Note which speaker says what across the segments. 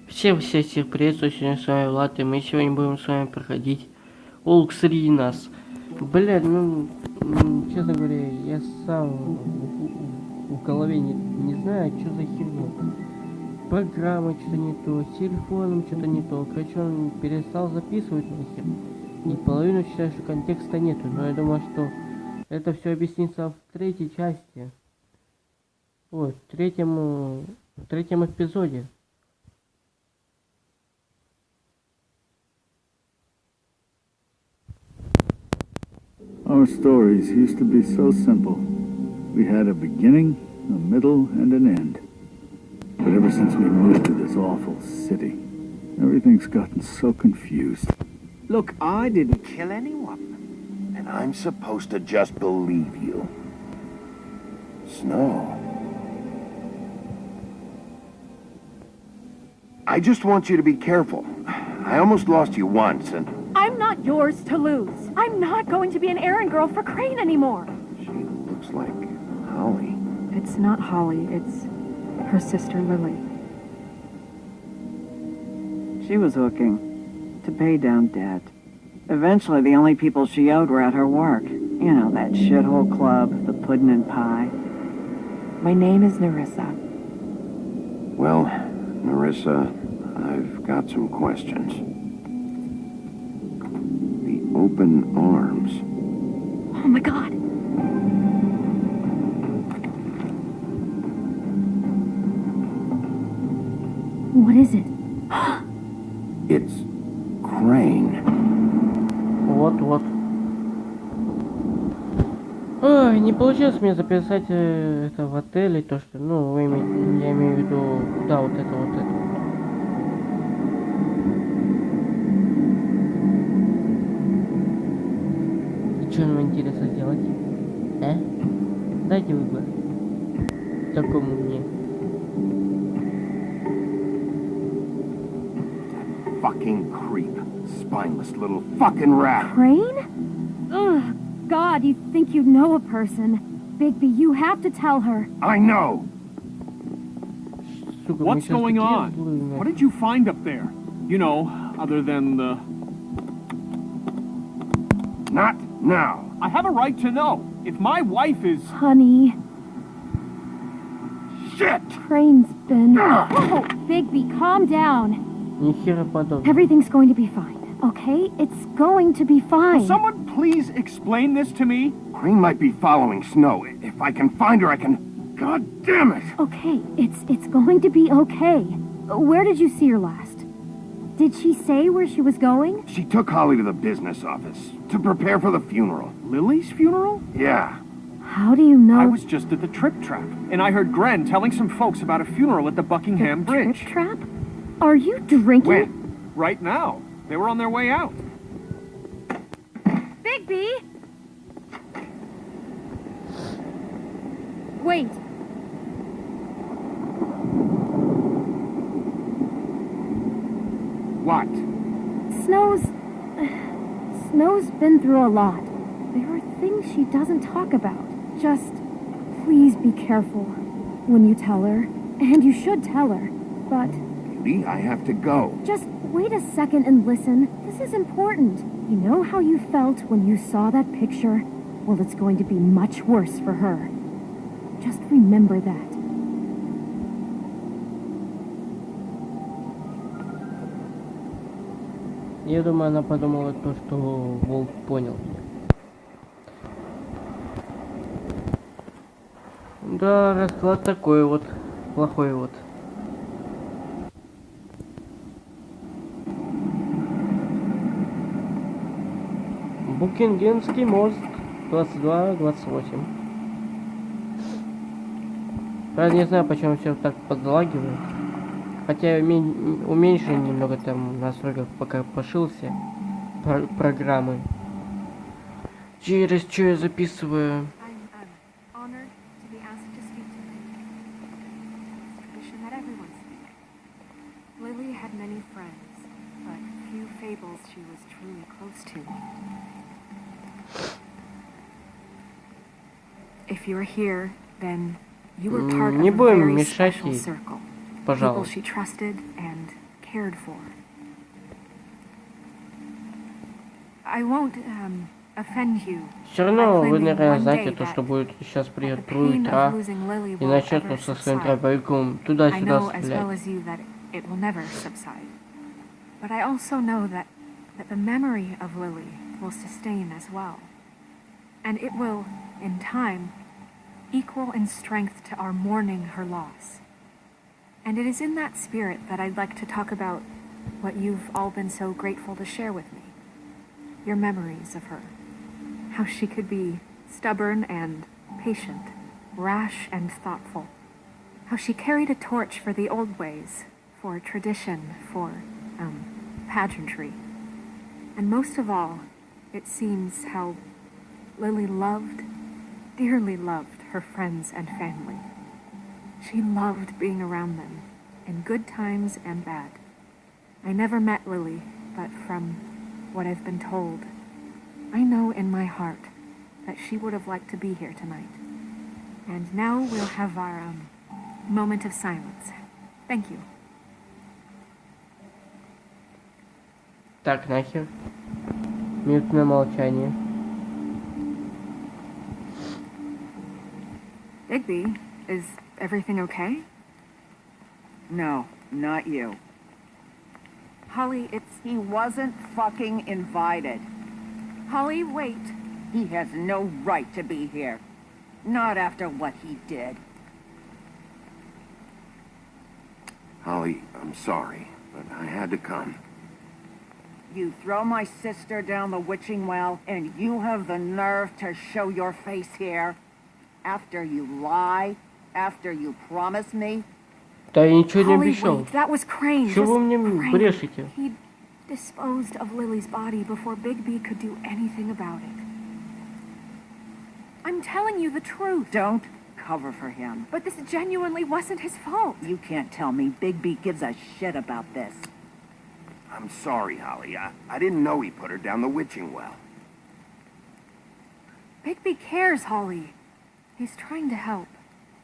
Speaker 1: Всех приветствую, сегодня с вами Влад, и мы сегодня будем с вами проходить Волк среди нас. Блядь, честно говоря, я сам в голове не знаю, что за херня. Программа что-то не то, с телефоном что-то не то. Короче, он перестал записывать нахер. И половину считаю, что контекста нету, но я думаю, что это все объяснится в третьей части. Вот, в третьем эпизоде.
Speaker 2: Our stories used to be so simple. We had a beginning, a middle, and an end. But ever since we moved to this awful city, everything's gotten so confused.
Speaker 3: Look, I didn't kill anyone.
Speaker 4: And I'm supposed to just believe you. Snow. I just want you to be careful. I almost lost you once, and...
Speaker 5: I'm not yours to lose. I'm not going to be an errand girl for Crane anymore.
Speaker 4: She looks like Holly.
Speaker 5: It's not Holly, it's her sister Lily.
Speaker 6: She was hooking to pay down debt. Eventually, the only people she owed were at her work. You know, that shithole club, the pudding and pie.
Speaker 5: My name is Nerissa.
Speaker 4: Well, Nerissa, I've got some questions. The open arms.
Speaker 5: Oh my god. What is it?
Speaker 4: It's Crane.
Speaker 1: Вот. Ой, не получилось мне записать это в отеле, то что, я имею в виду, да, вот это. И что нам интересно делать? Дайте выбор. Такому мне.
Speaker 4: Fucking creep. Spineless little fucking rat.
Speaker 5: Crane? Ugh. God, you think you know a person. Bigby, you have to tell her.
Speaker 4: I know.
Speaker 1: Сука,
Speaker 3: What's going on? What did you find up there? You know, other than the...
Speaker 4: Not now.
Speaker 3: I have a right to know. If my wife is...
Speaker 5: Honey,
Speaker 4: Shit!
Speaker 5: Crane's been... Oh, Bigby, calm down.
Speaker 1: Нихера подобного.
Speaker 5: Everything's going to be fine, okay? It's going to be fine.
Speaker 3: Will someone please explain this to me?
Speaker 4: Crane might be following Snow. If I can find her, I can... God damn it!
Speaker 5: Okay, it's going to be okay. Where did you see her last? Did she say where she was going?
Speaker 4: She took Holly to the business office to prepare for the funeral.
Speaker 3: Lily's funeral?
Speaker 4: Yeah.
Speaker 5: How do you know?
Speaker 3: I was just at the Trip Trap, and I heard Gren telling some folks about a funeral at the Buckingham Bridge.
Speaker 5: Trip trap? Are you drinking?
Speaker 4: When?
Speaker 3: Right now. They were on their way out.
Speaker 5: Bigby! Wait.
Speaker 4: What?
Speaker 5: Snow's been through a lot. There are things she doesn't talk about. Just please be careful when you tell her. And you should tell her. But
Speaker 4: Lee, I have to go.
Speaker 5: just wait a second and listen. This is important. You know how you felt when you saw that picture? Well, it's going to be much worse for her. Just remember that.
Speaker 1: Я думаю, она подумала то, что Волк понял меня. Да, расклад такой вот, плохой вот. Букингемский мост 22-28. Правда, не знаю, почему все так подлагивает. Хотя уменьшили немного там настройках, пока пошился программы. Через что я записываю.
Speaker 7: Lily had many friends, but few fables she was truly close to. If you're here, then you were part of
Speaker 1: Не
Speaker 7: a
Speaker 1: будем
Speaker 7: very
Speaker 1: мешать
Speaker 7: special
Speaker 1: ей,
Speaker 7: circle. People
Speaker 1: пожалуйста.
Speaker 7: she trusted and cared for. I won't offend you.
Speaker 1: Все равно вы, наверное, знаете то, что будет сейчас придет утра и начнет со своим дробовиком туда-сюда стрелять.
Speaker 7: It will never subside. But I also know that the memory of Lily will sustain as well. And it will, in time, equal in strength to our mourning her loss. And it is in that spirit that I'd like to talk about what you've all been so grateful to share with me. Your memories of her. How she could be stubborn and patient, rash and thoughtful. How she carried a torch for the old ways, for tradition, for, pageantry. And most of all, it seems how Lily loved, dearly loved her friends and family. She loved being around them, in good times and bad. I never met Lily, but from what I've been told, I know in my heart that she would have liked to be here tonight. And now we'll have our, moment of silence. Thank you.
Speaker 1: Так, нахер. Минутное молчание.
Speaker 7: Bigby, is everything okay?
Speaker 6: No, not you.
Speaker 7: Holly,
Speaker 6: He wasn't fucking invited.
Speaker 7: Holly, wait.
Speaker 6: He has no right to be here. Not after what he did.
Speaker 4: Holly, I'm sorry, but I had to come.
Speaker 6: You throw my sister down the witching well, and you have the nerve to show your face here? After you lie? After you promise me?
Speaker 1: Да я ничего не
Speaker 7: Holly,
Speaker 1: обещал.
Speaker 7: wait, that was Crane.
Speaker 1: Чего вы
Speaker 7: Just
Speaker 1: мне
Speaker 7: Crane.
Speaker 1: брешете?
Speaker 7: He disposed of Lily's body before Bigby could do anything about it. I'm telling you the truth.
Speaker 6: Don't cover for him.
Speaker 7: But this genuinely wasn't his fault.
Speaker 6: You can't tell me Bigby gives a shit about this.
Speaker 4: I'm sorry, Holly. I didn't know he put her down the witching well.
Speaker 7: Bigby cares, Holly. He's trying to help.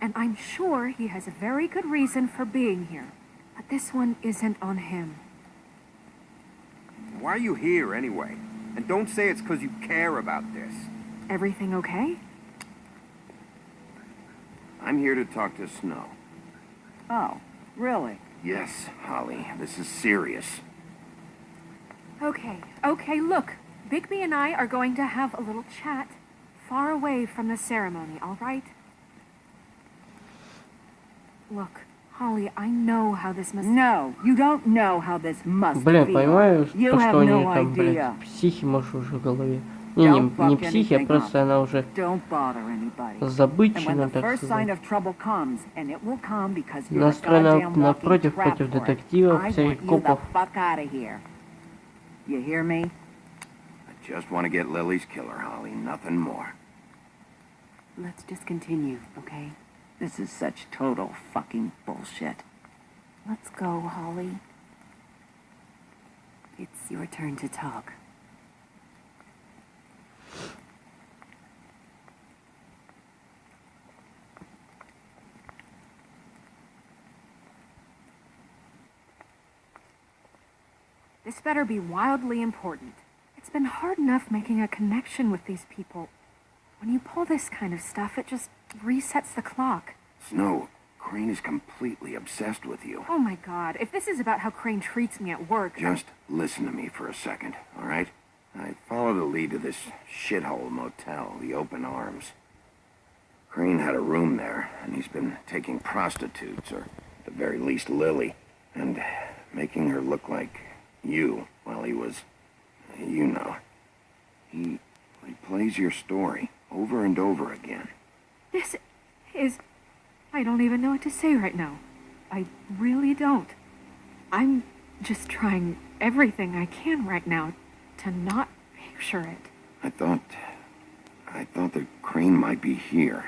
Speaker 7: And I'm sure he has a very good reason for being here. But this one isn't on him.
Speaker 4: Why are you here, anyway? And don't say it's because you care about this.
Speaker 7: Everything okay?
Speaker 4: I'm here to talk to Snow.
Speaker 6: Oh, really?
Speaker 4: Yes, Holly, this is serious.
Speaker 7: Okay, look. Bigby and I are going to have a little chat far away from the ceremony, all right? Look, Holly, I know how this must...
Speaker 6: No, you don't know how this must
Speaker 1: Блин,
Speaker 6: feel.
Speaker 1: понимаю,
Speaker 6: You
Speaker 1: то,
Speaker 6: have
Speaker 1: что они
Speaker 6: no
Speaker 1: там,
Speaker 6: idea.
Speaker 1: блядь, психи, может, уже в голове.
Speaker 6: Don't
Speaker 1: Не
Speaker 6: fuck
Speaker 1: психи, а
Speaker 6: anything
Speaker 1: просто
Speaker 6: up.
Speaker 1: она уже
Speaker 6: Don't bother anybody. And when
Speaker 1: забытчина,
Speaker 6: the
Speaker 1: так
Speaker 6: first sign
Speaker 1: сказать.
Speaker 6: of trouble comes, and it will come because you're a
Speaker 1: Настроена
Speaker 6: goddamn walking
Speaker 1: напротив
Speaker 6: trap
Speaker 1: против
Speaker 6: for it,
Speaker 1: детективов,
Speaker 6: I
Speaker 1: всяких
Speaker 6: want you the
Speaker 1: копов.
Speaker 6: fuck out of here. You hear me?
Speaker 4: I just want to get Lily's killer, Holly, nothing more.
Speaker 8: Let's just continue, okay?
Speaker 6: This is such total fucking bullshit.
Speaker 8: Let's go, Holly. It's your turn to talk.
Speaker 7: This better be wildly important. It's been hard enough making a connection with these people. When you pull this kind of stuff, it just resets the clock.
Speaker 4: Snow, Crane is completely obsessed with you.
Speaker 7: Oh my god, if this is about how Crane treats me at work...
Speaker 4: Just listen to me for a second, all right? I followed a lead to this shithole motel, the Open Arms. Crane had a room there, and he's been taking prostitutes, or at the very least Lily, and making her look like you while he was, you know. He plays your story over and over again.
Speaker 7: This is... I don't even know what to say right now. I really don't. I'm just trying everything I can right now to not picture it.
Speaker 4: I thought that Crane might be here,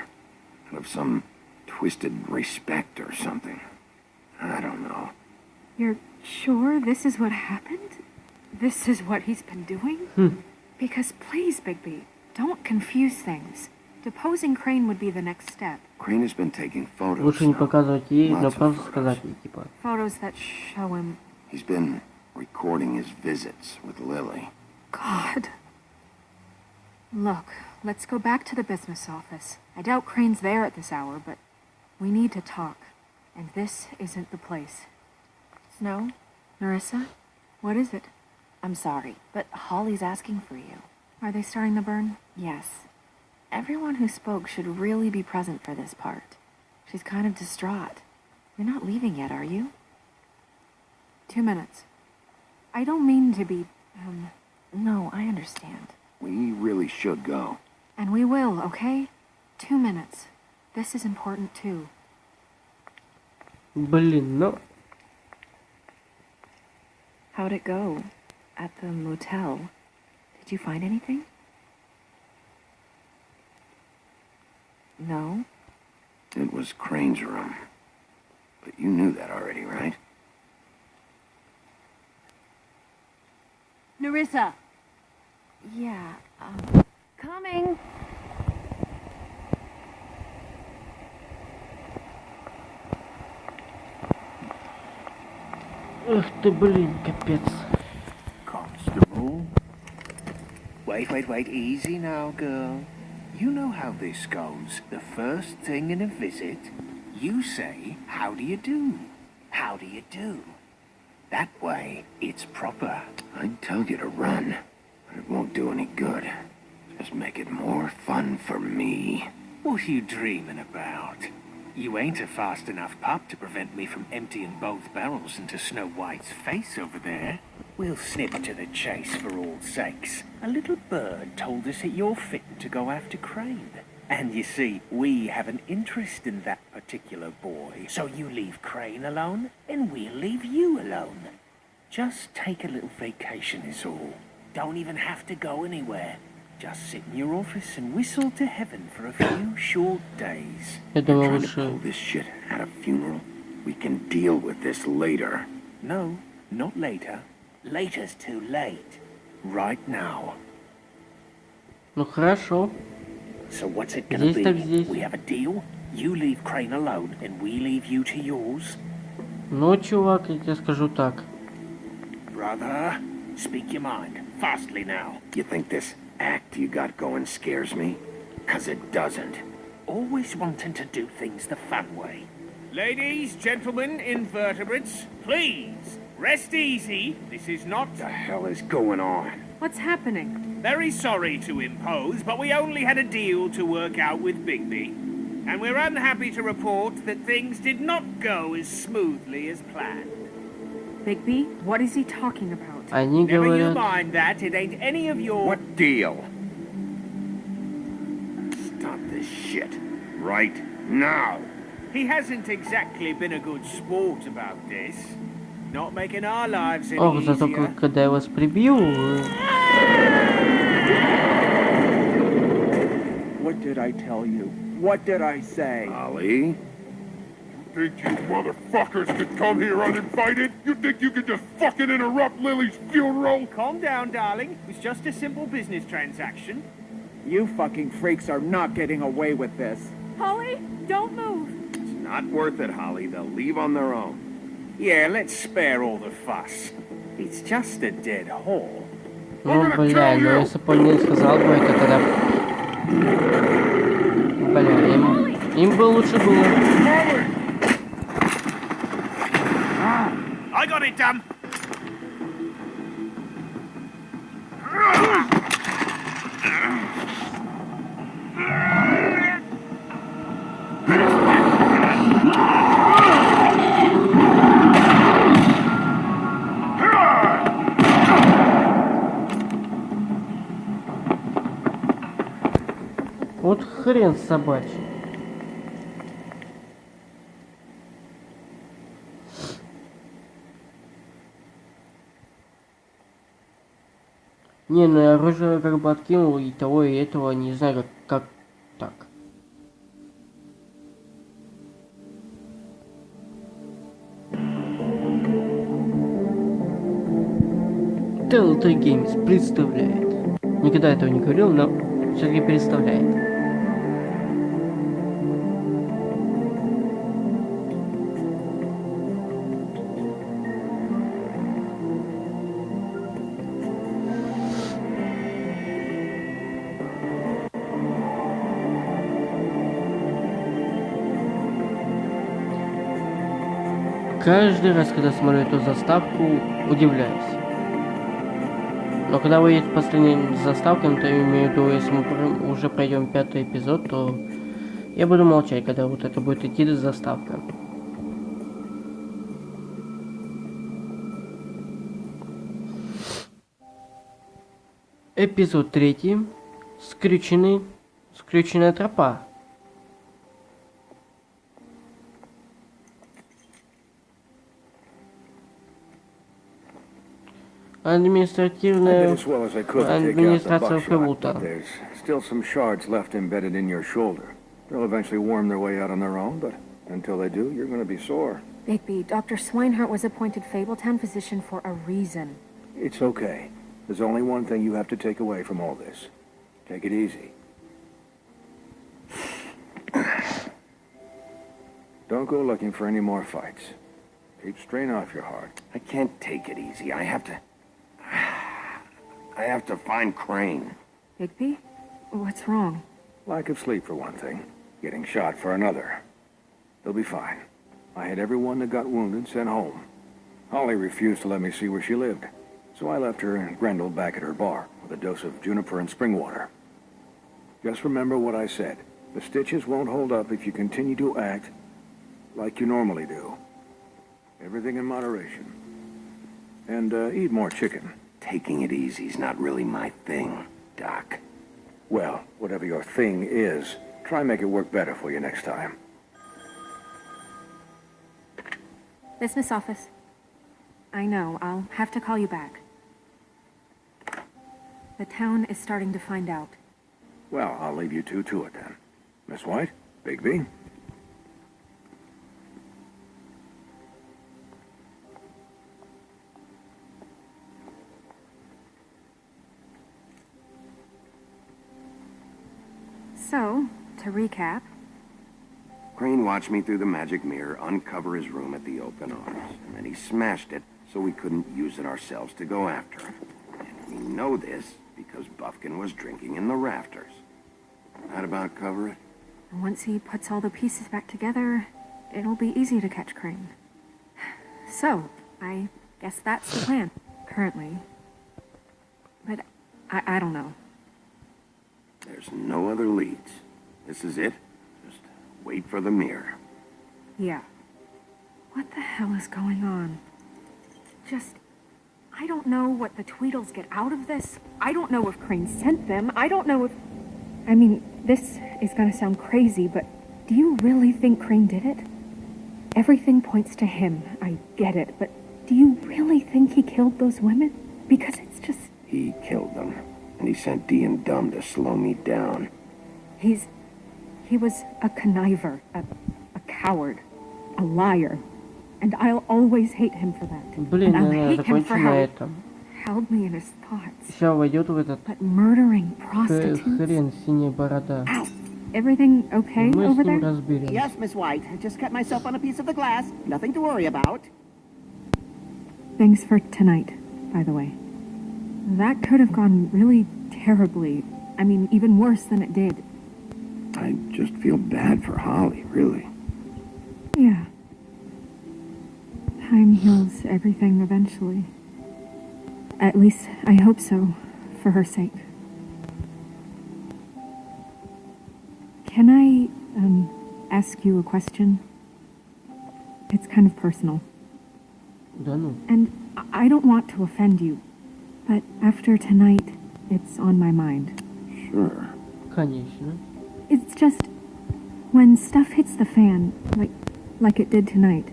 Speaker 4: out of some twisted respect or something. I don't know.
Speaker 7: You're sure this is what happened? This is what he's been doing? Because please, Bigby, don't confuse things. Deposing Crane would be the next step.
Speaker 4: Crane has been taking photos.
Speaker 1: Лучше не
Speaker 4: now.
Speaker 1: показывать ей, но
Speaker 4: Lots of
Speaker 1: просто
Speaker 4: photos.
Speaker 1: сказать ей, типа.
Speaker 7: Photos that show him
Speaker 4: He's been recording his visits with Lily.
Speaker 7: God. Look, let's go back to the business office. I doubt Crane's there at this hour, but we need to talk. And this isn't the place.
Speaker 8: Snow?
Speaker 7: Nerissa? What is it?
Speaker 8: I'm sorry, but Holly's asking for you.
Speaker 7: Are they starting the burn?
Speaker 8: Yes. Everyone who spoke should really be present for this part. She's kind of distraught. You're not leaving yet, are you?
Speaker 7: 2 minutes. I don't mean to be,
Speaker 8: No, I understand.
Speaker 4: We really should go.
Speaker 7: And we will, okay? 2 minutes. This is important too.
Speaker 1: Блин, ну...
Speaker 8: How'd it go? At the motel? Did you find anything? No?
Speaker 4: It was Crane's room. But you knew that already, right?
Speaker 6: Nerissa!
Speaker 8: Yeah,
Speaker 6: Coming!
Speaker 1: Эх ты, блин, капец.
Speaker 2: Constable?
Speaker 9: Wait, easy now, girl. You know how this goes. The first thing in a visit, you say, how do you do? How do you do? That way, it's proper.
Speaker 4: I'd tell you to run, but it won't do any good. Just make it more fun for me.
Speaker 9: What are you dreaming about? You ain't a fast enough pup to prevent me from emptying both barrels into Snow White's face over there. We'll snip to the chase for all sakes. A little bird told us that you're fitting to go after Crane. And you see, we have an interest in that particular boy. So you leave Crane alone, and we'll leave you alone. Just take a little vacation is all. Don't even have to go anywhere. Just sit in your office and whistle to heaven for a few short days.
Speaker 1: Я
Speaker 4: You're
Speaker 1: думал
Speaker 4: trying to pull
Speaker 1: лучше...
Speaker 4: this shit at a funeral? We can deal with this later.
Speaker 9: No, not later. Later's too late. Right now.
Speaker 1: Ну хорошо.
Speaker 9: So what's it gonna
Speaker 1: Здесь так
Speaker 9: be?
Speaker 1: здесь.
Speaker 9: We have a deal? You leave Crane alone, and we leave you to yours?
Speaker 1: Ну, чувак, я тебе скажу так.
Speaker 9: Brother, speak your mind. Fastly now.
Speaker 4: You think this act you got going scares me? 'Cause it doesn't.
Speaker 9: Always wanting to do things the fun way. Ladies, gentlemen, invertebrates, please, rest easy. This is not...
Speaker 4: What the hell is going on?
Speaker 7: What's happening?
Speaker 9: Very sorry to impose, but we only had a deal to work out with Bigby. And we're unhappy to report that things did not go as smoothly as planned.
Speaker 7: Bigby, what is he talking about?
Speaker 1: Они
Speaker 9: Never you
Speaker 1: говорят...
Speaker 9: mind that, it ain't any of your...
Speaker 4: What deal? Stop this shit. Right now.
Speaker 9: He hasn't exactly been a good sport about this. Not making our lives any
Speaker 1: Ох, зато
Speaker 9: easier.
Speaker 1: когда я вас прибью...
Speaker 3: What did I tell you? What did I say?
Speaker 4: Ollie?
Speaker 10: Think you motherfuckers could come here uninvited? You think you could just fucking interrupt Lily's funeral?
Speaker 9: Calm down, darling. It was just a simple business transaction.
Speaker 3: You fucking freaks are not getting away with this.
Speaker 5: Holly, don't move.
Speaker 4: It's not worth it, Holly. They'll leave on their own.
Speaker 9: Yeah, let's spare all the fuss. It's just a dead hole.
Speaker 1: Ну, бля, ну если бы он не сказал бы это, тогда... Бля, им бы лучше было.
Speaker 9: I got it done.
Speaker 1: Вот хрен собачий. Не, ну я оружие как бы откинул и того, и этого, не знаю, как так. Telltale Games представляет. Никогда этого не говорил, но все-таки представляет. Каждый раз, когда смотрю эту заставку, удивляюсь. Но когда выйдет последняя заставка, то я имею в виду, если мы уже пройдем 5-й эпизод, то я буду молчать, когда вот это будет идти заставка. Эпизод 3. Скрюченная тропа. Административная администрация Февута.
Speaker 11: There's still some shards left embedded in your shoulder. They'll eventually worm their way out on their own, but until they do, you're going to be sore.
Speaker 7: Bigby, Dr. Swinehart was appointed Fabletown physician for a reason.
Speaker 11: It's okay. There's only one thing you have to take away from all this. Take it easy. Don't go looking for any more fights. Keep strain off your heart.
Speaker 4: I can't take it easy. I have to find Crane.
Speaker 7: Bigby? What's wrong?
Speaker 11: Lack of sleep for one thing. Getting shot for another. They'll be fine. I had everyone that got wounded sent home. Holly refused to let me see where she lived, so I left her and Grendel back at her bar with a dose of juniper and spring water. Just remember what I said. The stitches won't hold up if you continue to act like you normally do. Everything in moderation. And eat more chicken.
Speaker 4: Taking it easy's not really my thing, Doc.
Speaker 11: Well, whatever your thing is, try and make it work better for you next time.
Speaker 7: Business office. I know, I'll have to call you back. The town is starting to find out.
Speaker 11: Well, I'll leave you two to it then. Miss White, Bigby.
Speaker 7: So, to recap...
Speaker 4: Crane watched me through the magic mirror uncover his room at the open arms, and then he smashed it so we couldn't use it ourselves to go after him. And we know this because Buffkin was drinking in the rafters. That about cover it?
Speaker 7: And once he puts all the pieces back together, it'll be easy to catch Crane. So, I guess that's the plan, currently. But I don't know.
Speaker 4: There's no other leads. This is it. Just wait for the mirror.
Speaker 7: Yeah. What the hell is going on? I don't know what the Tweedles get out of this. I don't know if Crane sent them. I don't know if... I mean, this is gonna sound crazy, but do you really think Crane did it? Everything points to him. I get it, but do you really think he killed those women? Because it's just...
Speaker 4: He killed them. And he sent Dee and Dumb to slow me down.
Speaker 7: He was a conniver, a coward, a liar. And I'll always hate him for that.
Speaker 1: Блин,
Speaker 7: and I'll
Speaker 1: надо
Speaker 7: hate him
Speaker 1: закончить
Speaker 7: for
Speaker 1: на
Speaker 7: how
Speaker 1: этом.
Speaker 7: he held me in his thoughts.
Speaker 1: Сейчас войдет в этот
Speaker 7: But murdering prostitutes?
Speaker 1: хрен синяя борода.
Speaker 5: Ow.
Speaker 7: Everything okay
Speaker 1: Мы
Speaker 7: over
Speaker 1: с ним
Speaker 7: there?
Speaker 1: разберемся.
Speaker 12: Yes, Miss White. I just cut myself on a piece of the glass. Nothing to worry about.
Speaker 7: Thanks for tonight, by the way. That could have gone really terribly. I mean, even worse than it did.
Speaker 4: I just feel bad for Holly, really.
Speaker 7: Yeah. Time heals everything eventually. At least, I hope so, for her sake. Can I, ask you a question? It's kind of personal.
Speaker 1: Да ну.
Speaker 7: And I don't want to offend you, but after tonight, it's on my mind.
Speaker 4: Sure.
Speaker 1: Конечно.
Speaker 7: It's just, when stuff hits the fan, like it did tonight,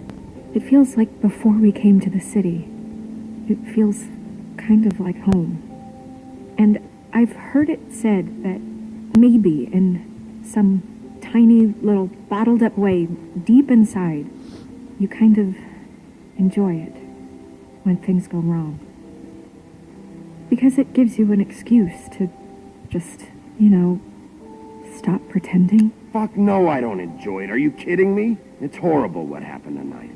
Speaker 7: it feels like before we came to the city. It feels kind of like home. And I've heard it said that maybe in some tiny little bottled up way deep inside, you kind of enjoy it when things go wrong. Because it gives you an excuse to just, stop pretending.
Speaker 4: Fuck no, I don't enjoy it. Are you kidding me? It's horrible what happened tonight.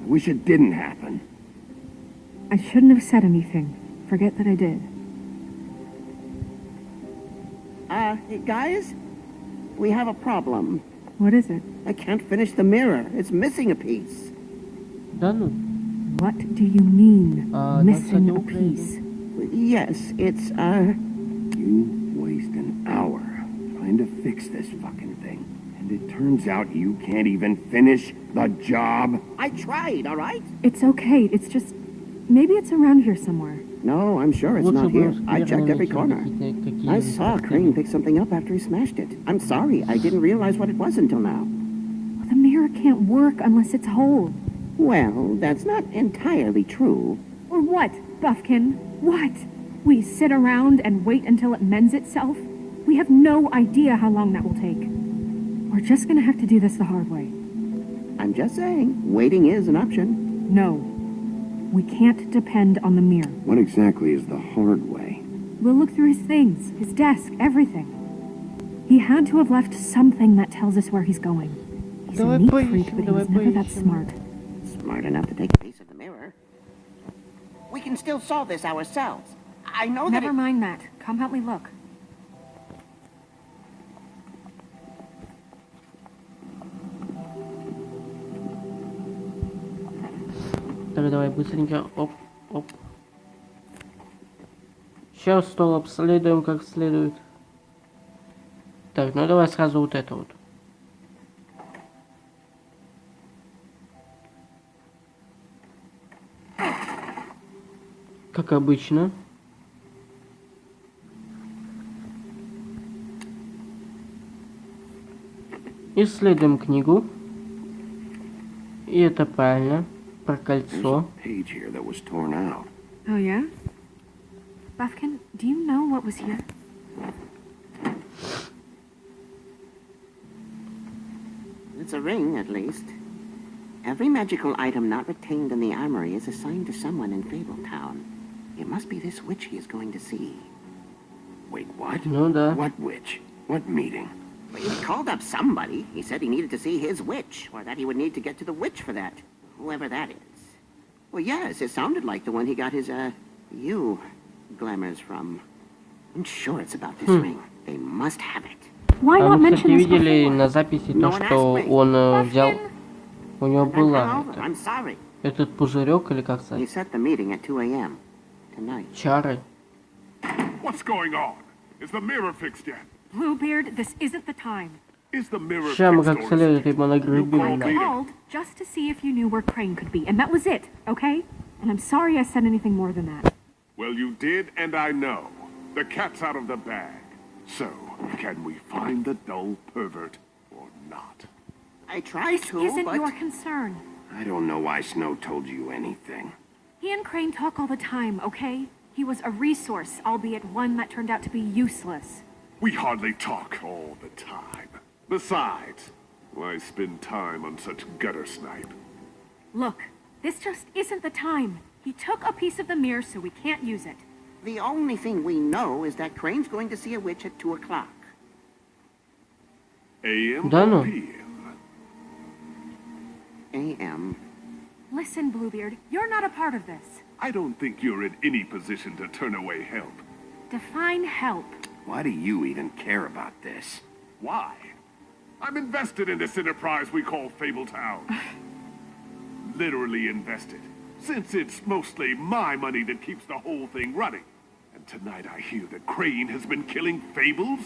Speaker 4: I wish it didn't happen.
Speaker 7: I shouldn't have said anything. Forget that I did.
Speaker 12: Hey, guys? We have a problem.
Speaker 7: What is it?
Speaker 12: I can't finish the mirror. It's missing a piece.
Speaker 1: Да ну.
Speaker 6: What do you mean,
Speaker 1: А,
Speaker 6: missing
Speaker 1: да,
Speaker 6: a
Speaker 1: кстати,
Speaker 6: piece?
Speaker 12: Yes, it's,
Speaker 4: You waste an hour trying to fix this fucking thing. And it turns out you can't even finish the job.
Speaker 12: I tried, all right?
Speaker 6: It's okay, it's just... Maybe it's around here somewhere.
Speaker 12: No, I'm sure it's
Speaker 1: Лучше
Speaker 12: not
Speaker 1: бы
Speaker 12: here.
Speaker 1: успели
Speaker 12: I checked every
Speaker 1: найти
Speaker 12: corner.
Speaker 1: какие-то
Speaker 12: I saw Crane pick something up after he smashed it. I'm sorry, I didn't realize what it was until now.
Speaker 6: The mirror can't work unless it's whole.
Speaker 12: Well, that's not entirely true.
Speaker 6: Or what, Buffkin? What? We sit around and wait until it mends itself? We have no idea how long that will take. We're just gonna have to do this the hard way.
Speaker 12: I'm just saying, waiting is an option.
Speaker 6: No. We can't depend on the mirror.
Speaker 4: What exactly is the hard way?
Speaker 6: We'll look through his things, his desk, everything. He had to have left something that tells us where he's going. He's a neat freak, but he was never that smart.
Speaker 12: Smart enough to take a piece of the mirror. We can still solve this ourselves. I know that
Speaker 7: Never mind that. Come help me look.
Speaker 1: Так, давай быстренько. Оп, оп. Сейчас стол обследуем как следует. Так, ну давай сразу вот это вот. Как обычно. Исследуем книгу. И это правильно. Про кольцо.
Speaker 4: Page here that was torn out.
Speaker 7: Oh, yeah? Buffkin, do you know what was here?
Speaker 12: it's a ring, at least. Every magical item not retained in the armory is assigned to someone in Fabletown. It must be this witch he is going to see.
Speaker 4: Wait, what?
Speaker 1: Ну да.
Speaker 4: What witch? What meeting?
Speaker 12: He called up somebody. He said he needed to see his witch, or that he would need to get to the witch for that. Whoever that is. Well, yes, it sounded like the one he got his, glamours from. I'm sure it's about this ring. They must have it.
Speaker 6: Why
Speaker 1: А
Speaker 6: not
Speaker 1: вы,
Speaker 6: mention
Speaker 1: кстати,
Speaker 6: this
Speaker 1: видели
Speaker 6: before?
Speaker 1: на записи то, что он взял... У него была
Speaker 12: I'm sorry.
Speaker 1: этот пузырек, или как
Speaker 12: He
Speaker 1: сказать,
Speaker 12: set the meeting at 2 a.m. tonight.
Speaker 1: чары.
Speaker 10: What's going on? Is the mirror fixed yet?
Speaker 7: Bluebeard, this isn't the time.
Speaker 10: Is the mirror
Speaker 1: Сейчас мы
Speaker 10: fixed
Speaker 1: как
Speaker 10: or is
Speaker 1: следует
Speaker 10: it?
Speaker 1: его нагребем.
Speaker 10: called
Speaker 1: Да.
Speaker 10: me.
Speaker 7: Called just to see if you knew where Crane could be, and that was it, okay? And I'm sorry I said anything more than that.
Speaker 10: Well, you did, and I know. The cat's out of the bag. So, can we find the dull pervert or not?
Speaker 12: I tried
Speaker 7: This
Speaker 12: to,
Speaker 7: isn't
Speaker 12: but...
Speaker 7: your concern.
Speaker 4: I don't know why Snow told you anything.
Speaker 7: He and Crane talk all the time, okay? He was a resource, albeit one that turned out to be useless.
Speaker 10: We hardly talk all the time. Besides, why spend time on such gutter snipe?
Speaker 7: Look, this just isn't the time. He took a piece of the mirror, so we can't use it.
Speaker 12: The only thing we know is that Crane's going to see a witch at 2 o'clock.
Speaker 10: AM
Speaker 1: Да ну.
Speaker 10: or PM?
Speaker 12: A.M.
Speaker 7: Listen, Bluebeard, you're not a part of this.
Speaker 10: I don't think you're in any position to turn away help.
Speaker 7: Define help.
Speaker 4: Why do you even care about this?
Speaker 10: Why? I'm invested in this enterprise we call Fabletown. Literally invested. Since it's mostly my money that keeps the whole thing running. And tonight I hear that Crane has been killing fables,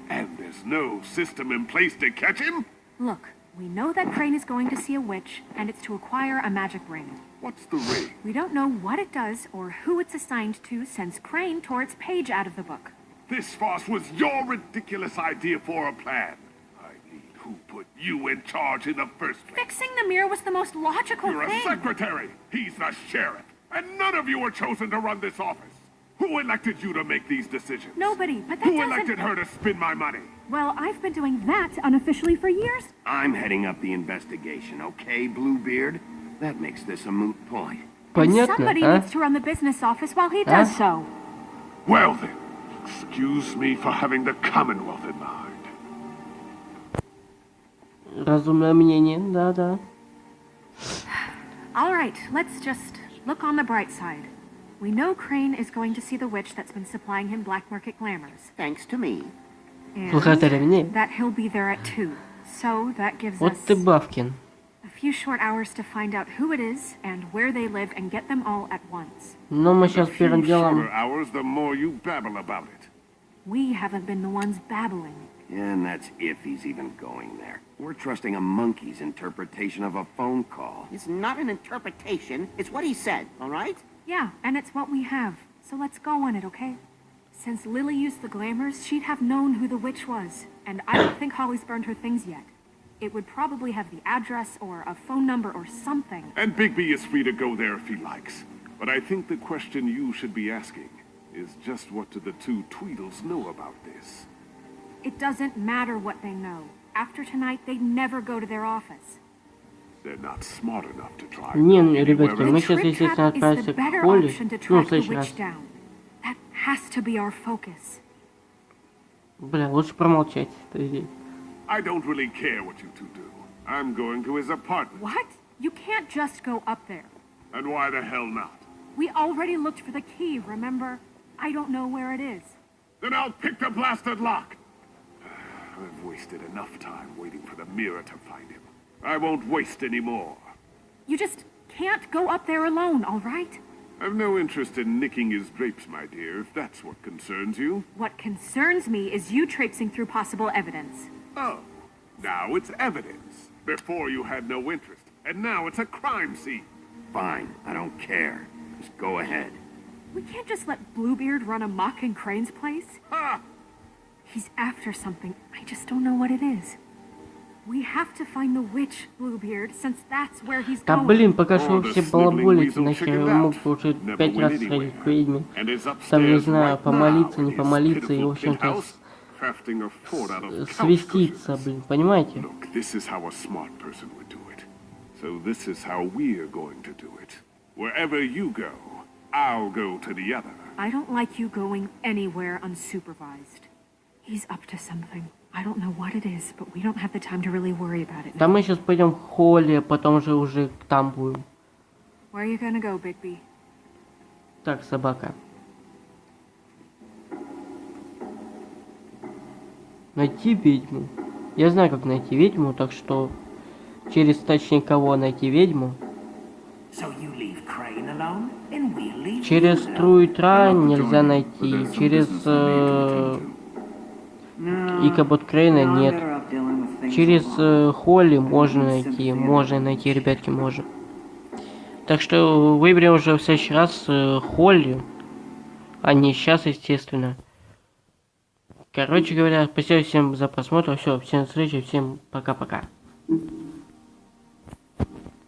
Speaker 10: and there's no system in place to catch him?
Speaker 7: Look, we know that Crane is going to see a witch, and it's to acquire a magic ring.
Speaker 10: What's the ring?
Speaker 7: We don't know what it does or who it's assigned to since Crane tore its page out of the book.
Speaker 10: This farce was your ridiculous idea for a plan. I mean, who put you in charge in the first place?
Speaker 7: Fixing the mirror was the most logical
Speaker 10: You're
Speaker 7: thing.
Speaker 10: a secretary. He's the sheriff. And none of you were chosen to run this office. Who elected you to make these decisions?
Speaker 7: Nobody, but that
Speaker 10: Who
Speaker 7: doesn't...
Speaker 10: elected her to spend my money?
Speaker 7: Well, I've been doing that unofficially for years.
Speaker 4: I'm heading up the investigation, okay, Bluebeard? That makes this a moot point.
Speaker 1: Понятно,
Speaker 7: Somebody
Speaker 1: а?
Speaker 7: needs to run the business office while he does so.
Speaker 10: Well then, excuse me for having the Commonwealth in mind.
Speaker 1: Разумное мнение, да-да.
Speaker 7: All right, let's just look on the bright side. We know Crane is going to see the witch that's been supplying him black market glamours.
Speaker 12: Thanks to me.
Speaker 7: And
Speaker 1: Благодаря мне.
Speaker 7: that he'll be there at 2. So that gives
Speaker 1: Вот
Speaker 7: us
Speaker 1: ты, Бавкин.
Speaker 7: a few short hours to find out who it is and where they live and get them all at once.
Speaker 1: Но мы
Speaker 10: The
Speaker 1: сейчас первым
Speaker 10: few
Speaker 1: делом...
Speaker 10: shorter hours, the more you babble about it.
Speaker 7: We haven't been the ones babbling.
Speaker 4: And that's if he's even going there. We're trusting a monkey's interpretation of a phone call.
Speaker 12: It's not an interpretation. It's what he said, all right?
Speaker 7: Yeah, and it's what we have. So let's go on it, okay? Since Lily used the glamours, she'd have known who the witch was. And I don't think Holly's burned her things yet. It would probably have the address or a phone number or something.
Speaker 10: And Bigby is free to go there if he likes. But I think the question you should be asking is just what do the two Tweedles know about this?
Speaker 7: It doesn't matter what they know. After tonight, they'd never go to their office.
Speaker 10: They're not smart enough to try.
Speaker 1: Не, ребятки, мы
Speaker 7: The
Speaker 1: сейчас,
Speaker 7: trick
Speaker 1: естественно,
Speaker 7: trap is
Speaker 1: отправимся
Speaker 7: the
Speaker 1: к
Speaker 7: better
Speaker 1: Холли.
Speaker 7: option to
Speaker 1: Ну, в
Speaker 7: track the
Speaker 1: следующий раз.
Speaker 7: witch down. That has to be our focus.
Speaker 1: Бля, лучше промолчать. Ты-
Speaker 10: I don't really care what you two do. I'm going to his apartment.
Speaker 7: What? You can't just go up there.
Speaker 10: And why the hell not?
Speaker 7: We already looked for the key, remember? I don't know where it is.
Speaker 10: Then I'll pick the blasted lock. I've wasted enough time waiting for the mirror to find him. I won't waste any more.
Speaker 7: You just can't go up there alone, all right?
Speaker 10: I've no interest in nicking his drapes, my dear, if that's what concerns you.
Speaker 7: What concerns me is you traipsing through possible evidence.
Speaker 10: Oh, now it's evidence. Before you had no interest, and now it's a crime scene.
Speaker 4: Fine, I don't care. Just go ahead.
Speaker 7: We can't just let Bluebeard run amok in Crane's place.
Speaker 10: Ha!
Speaker 7: He's after something. I just don't know what it is. We have to find the witch, Bluebeard, since that's where he's
Speaker 1: Да
Speaker 7: going.
Speaker 1: блин, пока что
Speaker 10: Oh,
Speaker 1: вы
Speaker 10: the
Speaker 1: все
Speaker 10: sniveling
Speaker 1: балаболите,
Speaker 10: weasel
Speaker 1: нахер
Speaker 10: chickened
Speaker 1: я мог
Speaker 10: out.
Speaker 1: бы уже
Speaker 10: Never
Speaker 1: 5
Speaker 10: went
Speaker 1: раз
Speaker 10: anywhere.
Speaker 1: сходить к ведьме.
Speaker 10: And is
Speaker 1: Там, не
Speaker 10: upstairs
Speaker 1: знаю,
Speaker 10: right
Speaker 1: помолиться,
Speaker 10: now
Speaker 1: не
Speaker 10: in his
Speaker 1: помолиться, и, в
Speaker 10: pitiful
Speaker 1: общем-то,
Speaker 10: penthouse, crafting a fort out of couch
Speaker 1: свеститься,
Speaker 10: cushions.
Speaker 1: блин, понимаете?
Speaker 10: Look, this is how a smart person would do it. So this is how we're going to do it. Wherever you go, I'll go to the other.
Speaker 7: I don't like you going anywhere unsupervised. He's up to something. I don't know what it is, but we don't have the time to really worry about it
Speaker 1: Да
Speaker 7: now.
Speaker 1: мы сейчас пойдем в Холли, а потом же уже там будем.
Speaker 7: Where are you gonna go, Bigby?
Speaker 1: Так, собака. Найти ведьму. Я знаю, как найти ведьму, так что через, точнее, кого найти ведьму.
Speaker 9: So you leave Crane alone, and we leave
Speaker 1: Через
Speaker 9: you alone.
Speaker 1: Труитра нельзя найти. Через Икабот Крейна нет. Через Холли можно найти, ребятки, можно. Так что выберем уже в следующий раз Холли, а не сейчас, естественно. Короче говоря, спасибо всем за просмотр. Все, всем встречи, всем пока-пока.